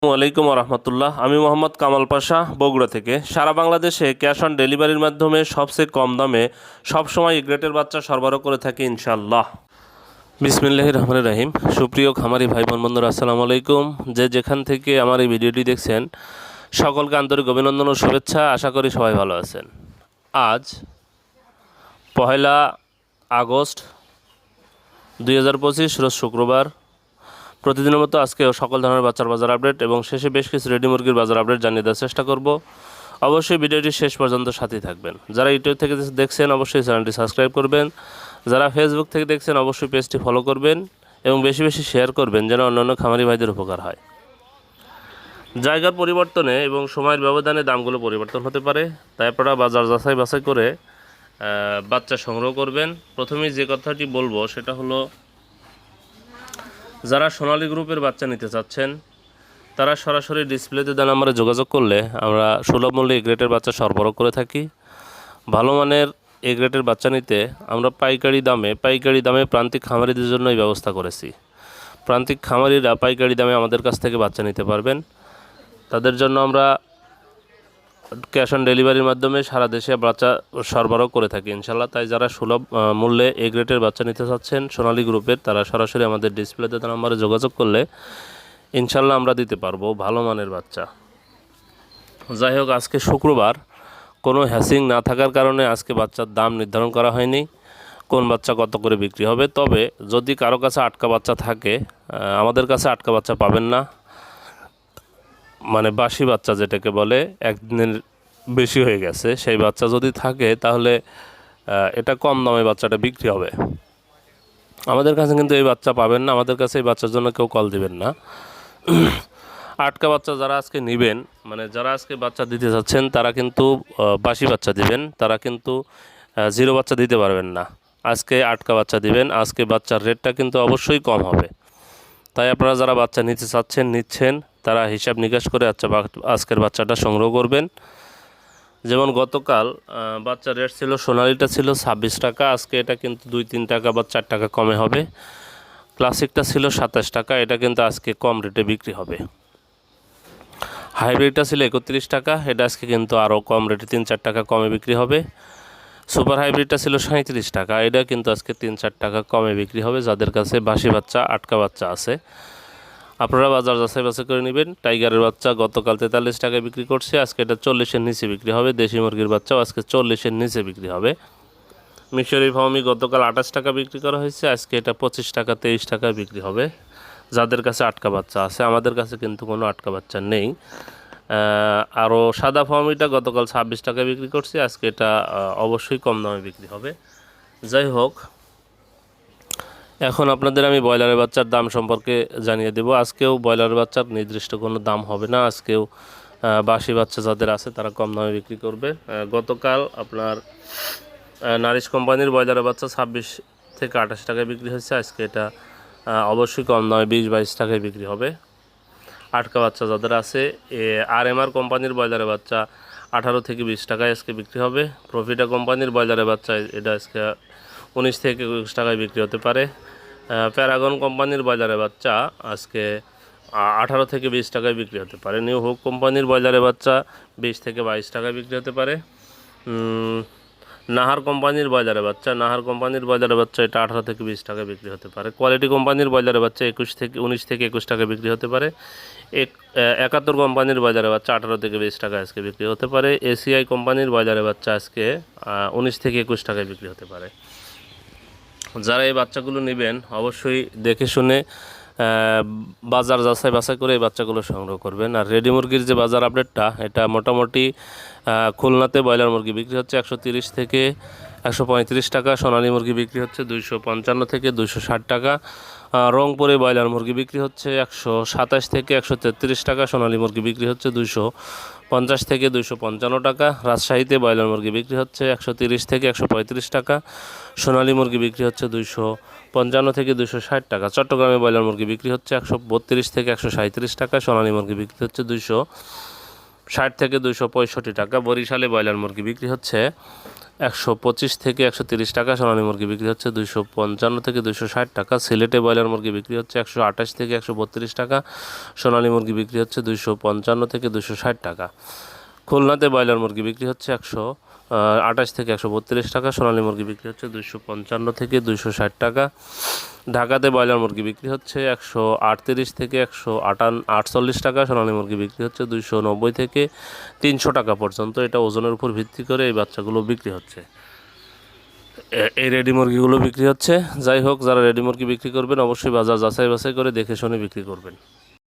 আসসালামু আলাইকুম রহমতুল্লাহ। আমি মোহাম্মদ কামাল পাশা বগুড়া থেকে। সারা বাংলাদেশে ক্যাশ অন ডেলিভারির মাধ্যমে সবচেয়ে কম দামে সবসময় এ গ্রেডের বাচ্চা সরবরাহ করে থাকি ইনশাল্লাহ। বিসমিল্লাহির রহমানির রহিম। সুপ্রিয় খামারি ভাই বোন বন্ধুরা, আসসালামু আলাইকুম। যে যেখান থেকে আমার এই ভিডিওটি দেখছেন সকলকে আন্তরিক অভিনন্দন ও শুভেচ্ছা। আশা করি সবাই ভালো আছেন। আজ 1 আগস্ট 2025 রোজ শুক্রবার। প্রতিদিনের মতো আজকেও সকল ধরনের বাচ্চার বাজার আপডেট এবং শেষে বেশ কিছু রেডি মুরগির বাজার আপডেট জানিয়ে দেওয়ার চেষ্টা করব। অবশ্যই ভিডিওটি শেষ পর্যন্ত সাথেই থাকবেন। যারা ইউটিউব থেকে দেখছেন অবশ্যই চ্যানেলটি সাবস্ক্রাইব করবেন। যারা ফেসবুক থেকে দেখছেন অবশ্যই পেজটি ফলো করবেন এবং বেশি বেশি শেয়ার করবেন যেন অন্যান্য খামারি ভাইদের উপকার হয়। জায়গার পরিবর্তনে এবং সময়ের ব্যবধানে দামগুলো পরিবর্তন হতে পারে, তাই আপনারা বাজার বাছাই করে বাচ্চা সংগ্রহ করবেন। প্রথমেই যে কথাটি বলবো সেটা হলো, যারা সোনালী গ্রুপের বাচ্চা নিতে চাচ্ছেন তারা সরাসরি ডিসপ্লেতে দেওয়া নাম্বারে যোগাযোগ করলে আমরা সুলভ মূল্যে এ গ্রেডের বাচ্চা সরবরাহ করে থাকি। ভালো মানের এ গ্রেডের বাচ্চা নিতে আমরা পাইকারি দামে প্রান্তিক খামারিদের জন্য এই ব্যবস্থা করেছি। প্রান্তিক খামারিরা পাইকারি দামে আমাদের কাছ থেকে বাচ্চা নিতে পারবেন। তাদের জন্য আমরা ক্যাশ অন ডেলিভারির মাধ্যমে সারা দেশে বাচ্চা সরবরাহ করে থাকি ইনশাল্লাহ। তাই যারা সুলভ মূল্যে এ গ্রেডের বাচ্চা নিতে চাচ্ছেন সোনালী গ্রুপের, তারা সরাসরি আমাদের ডিসপ্লেতে তার নাম্বারে যোগাযোগ করলে ইনশাল্লাহ আমরা দিতে পারবো ভালো মানের বাচ্চা। যাই হোক, আজকে শুক্রবার, কোনো হ্যাসিং না থাকার কারণে আজকে বাচ্চার দাম নির্ধারণ করা হয়নি কোন বাচ্চা কত করে বিক্রি হবে। তবে যদি কারো কাছে আটকা বাচ্চা থাকে, আমাদের কাছে আটকা বাচ্চা পাবেন না, মানে বাসি বাচ্চা যেটাকে বলে, একদিনের বেশি হয়ে গেছে, সেই বাচ্চা যদি থাকে তাহলে এটা কম দামে বাচ্চাটা বিক্রি হবে। আমাদের কাছে কিন্তু এই বাচ্চা পাবেন না, আমাদের কাছে এই বাচ্চার জন্য কেউ কল দিবেন না। আটকা বাচ্চা যারা আজকে নেবেন, মানে যারা আজকে বাচ্চা দিতে যাচ্ছেন তারা কিন্তু বাসি বাচ্চা দিবেন, তারা কিন্তু জিরো বাচ্চা দিতে পারবেন না। আজকে আটকা বাচ্চা দিবেন। আজকে বাচ্চার রেটটা কিন্তু অবশ্যই কম হবে। তাই আপনারা যারা বাচ্চা নিতে চাচ্ছেন নিচ্ছেন, তারা হিসাব নিকাশ করে আজকের বাচ্চাটা সংগ্রহ করবেন। যেমন গতকাল বাচ্চার রেট ছিল, সোনালিটা ছিল 26 টাকা, আজকে এটা কিন্তু 2-3 টাকা বা 4 টাকা কমে হবে। ক্লাসিকটা ছিল 27 টাকা, এটা কিন্তু আজকে কম রেটে বিক্রি হবে। হাইব্রিডটা ছিল 31 টাকা, এটা আজকে কিন্তু আরও কম রেটে 3-4 টাকা কমে বিক্রি হবে। সুপার হাইব্রিডটা ছিল 37 টাকা, এটা কিন্তু আজকে 3-4 টাকা কমে বিক্রি হবে। যাদের কাছে বাসি বাচ্চা আটকা বাচ্চা আছে আপনারা বাজার বাছাই করে নেবেন। টাইগারের বাচ্চা গতকাল 43 টাকায় বিক্রি করছে, আজকে এটা 40-এর নিচে বিক্রি হবে। দেশি মুরগির বাচ্চাও আজকে 40-এর নিচে বিক্রি হবে। মিশরি ফার্মি গতকাল 28 টাকা বিক্রি করা হয়েছে, আজকে এটা 25 টাকা 23 টাকায় বিক্রি হবে। যাদের কাছে আটকা বাচ্চা আছে, আমাদের কাছে কিন্তু কোনো আটকা বাচ্চা নেই। আরও সাদা ফার্মিটা গতকাল 26 টাকায় বিক্রি করছে, আজকে এটা অবশ্যই কম দামে বিক্রি হবে। যাই হোক, এখন আপনাদের আমি ব্রয়লারের বাচ্চার দাম সম্পর্কে জানিয়ে দেব। আজকেও ব্রয়লারের বাচ্চার নির্দিষ্ট কোনো দাম হবে না, আজকেও বাসি বাচ্চা যাদের আছে তারা কম দামে বিক্রি করবে। গতকাল আপনার নারিশ কোম্পানির ব্রয়লারের বাচ্চা 26 থেকে 28 টাকায় বিক্রি হয়েছে, আজকে এটা অবশ্যই কম দামে 20-22 টাকায় বিক্রি হবে। আটকা বাচ্চা যাদের আছে, RMR কোম্পানির ব্রয়লারের বাচ্চা 18 থেকে 20 টাকায় আজকে বিক্রি হবে। প্রফিটা কোম্পানির ব্রয়লারের বাচ্চা এটা আজকে 19 থেকে 21 টাকায় বিক্রি হতে পারে। প্যারাগন কোম্পানির ব্রয়লারের বাচ্চা আজকে 18 থেকে 20 টাকায় বিক্রি হতে পারে। নিউ হোক কোম্পানির ব্রয়লারের বাচ্চা 20 থেকে 22 টাকায় বিক্রি হতে পারে। নাহার কোম্পানির ব্রয়লারের বাচ্চা এটা 18 থেকে 20 টাকায় বিক্রি হতে পারে। কোয়ালিটি কোম্পানির ব্রয়লারের বাচ্চা 19 থেকে 21 টাকায় বিক্রি হতে পারে। 71 কোম্পানির ব্রয়লারের বাচ্চা 18 থেকে 20 টাকায় আজকে বিক্রি হতে পারে। ACI কোম্পানির ব্রয়লারের বাচ্চা আজকে 19 থেকে 21 টাকায় বিক্রি হতে পারে। যারা এই বাচ্চাগুলো নেবেন অবশ্যই দেখে শুনে বাজার বাছাই করে এই বাচ্চাগুলো সংগ্রহ করবেন। আর রেডি মুরগির যে বাজার আপডেটটা, এটা মোটামুটি খুলনাতে ব্রয়লার মুরগি বিক্রি হচ্ছে 130 থেকে 135 টাকা, সোনালী মুরগি বিক্রি হচ্ছে 255 থেকে 260 টাকা, রংপুরে ব্রয়লার মুরগি বিক্রি হচ্ছে 127 থেকে 133 টাকা, সোনালী মুরগি বিক্রি হচ্ছে 250 থেকে 255 টাকা, রাজশাহীতে ব্রয়লার মুরগি বিক্রি হচ্ছে 130 থেকে 135 টাকা, সোনালী মুরগি বিক্রি হচ্ছে 255 থেকে 260 টাকা, চট্টগ্রামে ব্রয়লার মুরগি বিক্রি হচ্ছে 132 থেকে 137 টাকা, সোনালী মুরগি বিক্রি হচ্ছে 260 থেকে 265 টাকা, বরিশালে ব্রয়লার মুরগি বিক্রি হচ্ছে 125 থেকে 130 টাকা। সোনালী মুরগি বিক্রি হচ্ছে 255 থেকে 260 টাকা। সিলেটে ব্রয়লার মুরগি বিক্রি হচ্ছে 128 থেকে 132 টাকা। সোনালী মুরগি বিক্রি হচ্ছে 255 থেকে 260 টাকা। খুলনাতে ব্রয়লার মুরগি বিক্রি হচ্ছে 128 থেকে 132 টাকা। সোনালী মুরগি বিক্রি হচ্ছে 255 থেকে 260 টাকা। ঢাকাতে ব্রয়লার মুরগি বিক্রি হচ্ছে 138 থেকে 148 টাকা। সোনালী মুরগি বিক্রি হচ্ছে 290 থেকে 300 টাকা পর্যন্ত। এটা ওজনের উপর ভিত্তি করে এই বাচ্চাগুলো বিক্রি হচ্ছে। এই রেডি মুরগিগুলো বিক্রি হচ্ছে। যাই হোক, যারা রেডি মুরগি বিক্রি করবেন অবশ্যই বাজার যাচাই বাছাই করে দেখে শুনে বিক্রি করবেন।